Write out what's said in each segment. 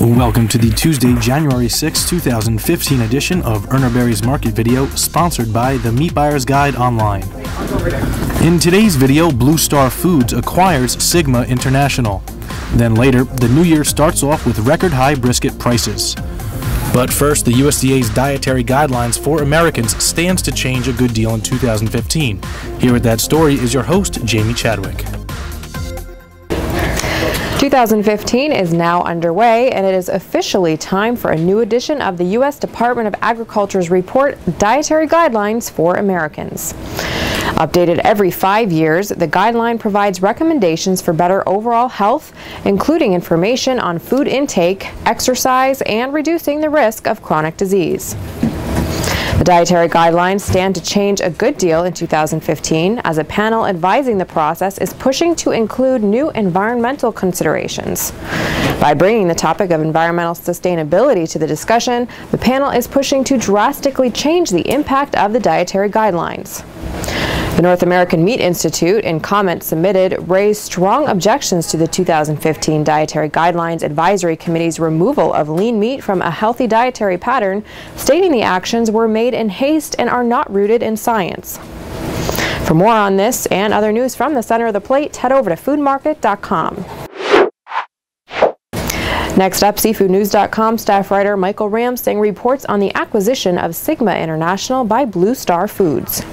Welcome to the Tuesday, January 6, 2015 edition of Erner Berry's Market Video, sponsored by the Meat Buyer's Guide Online. In today's video, Blue Star Foods acquires Sigma International. Then later, the new year starts off with record-high brisket prices. But first, the USDA's Dietary Guidelines for Americans stands to change a good deal in 2015. Here with that story is your host, Jamie Chadwick. 2015 is now underway, and it is officially time for a new edition of the U.S. Department of Agriculture's report, Dietary Guidelines for Americans. Updated every 5 years, the guideline provides recommendations for better overall health, including information on food intake, exercise, and reducing the risk of chronic disease. The Dietary Guidelines stand to change a good deal in 2015, as a panel advising the process is pushing to include new environmental considerations. By bringing the topic of environmental sustainability to the discussion, the panel is pushing to drastically change the impact of the Dietary Guidelines. The North American Meat Institute, in comments submitted, raised strong objections to the 2015 Dietary Guidelines Advisory Committee's removal of lean meat from a healthy dietary pattern, stating the actions were made in haste and are not rooted in science. For more on this and other news from the center of the plate, head over to foodmarket.com. Next up, seafoodnews.com staff writer Michael Ramsing reports on the acquisition of Sigma International by Blue Star Foods.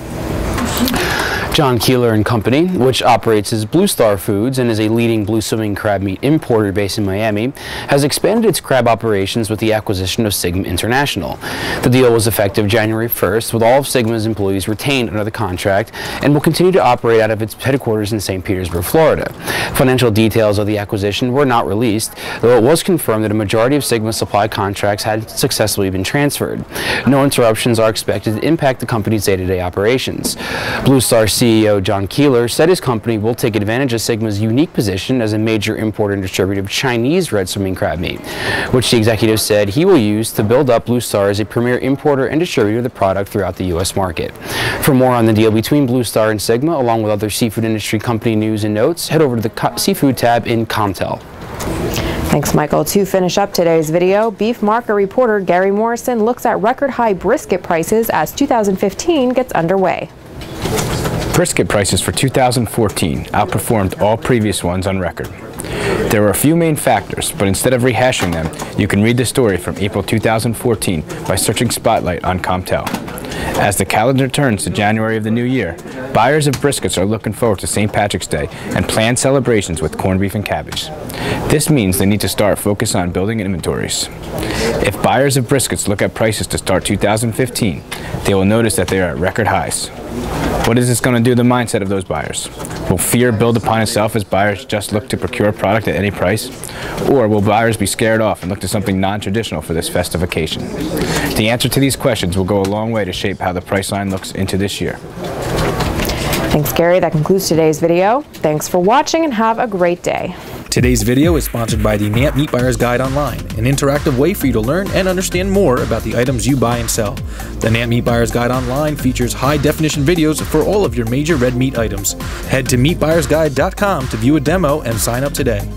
John Keeler Company, which operates as Blue Star Foods and is a leading blue swimming crab meat importer based in Miami, has expanded its crab operations with the acquisition of Sigma International. The deal was effective January 1st, with all of Sigma's employees retained under the contract, and will continue to operate out of its headquarters in St. Petersburg, Florida. Financial details of the acquisition were not released, though it was confirmed that a majority of Sigma's supply contracts had successfully been transferred. No interruptions are expected to impact the company's day-to-day operations. Blue Star CEO John Keeler said his company will take advantage of Sigma's unique position as a major importer and distributor of Chinese red swimming crab meat, which the executive said he will use to build up Blue Star as a premier importer and distributor of the product throughout the U.S. market. For more on the deal between Blue Star and Sigma, along with other seafood industry company news and notes, head over to the Seafood tab in Comtel. Thanks, Michael. To finish up today's video, beef market reporter Gary Morrison looks at record-high brisket prices as 2015 gets underway. Brisket prices for 2014 outperformed all previous ones on record. There were a few main factors, but instead of rehashing them, you can read the story from April 2014 by searching Spotlight on Comtel. As the calendar turns to January of the new year, buyers of briskets are looking forward to St. Patrick's Day and planned celebrations with corned beef and cabbage. This means they need to start focusing on building inventories. If buyers of briskets look at prices to start 2015, they will notice that they are at record highs. What is this going to do to the mindset of those buyers? Will fear build upon itself as buyers just look to procure a product at any price? Or will buyers be scared off and look to something non-traditional for this festive occasion? The answer to these questions will go a long way to shape how the price line looks into this year. Thanks, Gary. That concludes today's video. Thanks for watching and have a great day. Today's video is sponsored by the Meat Buyer's Guide Online, an interactive way for you to learn and understand more about the items you buy and sell. The Meat Buyer's Guide Online features high-definition videos for all of your major red meat items. Head to meatbuyersguide.com to view a demo and sign up today.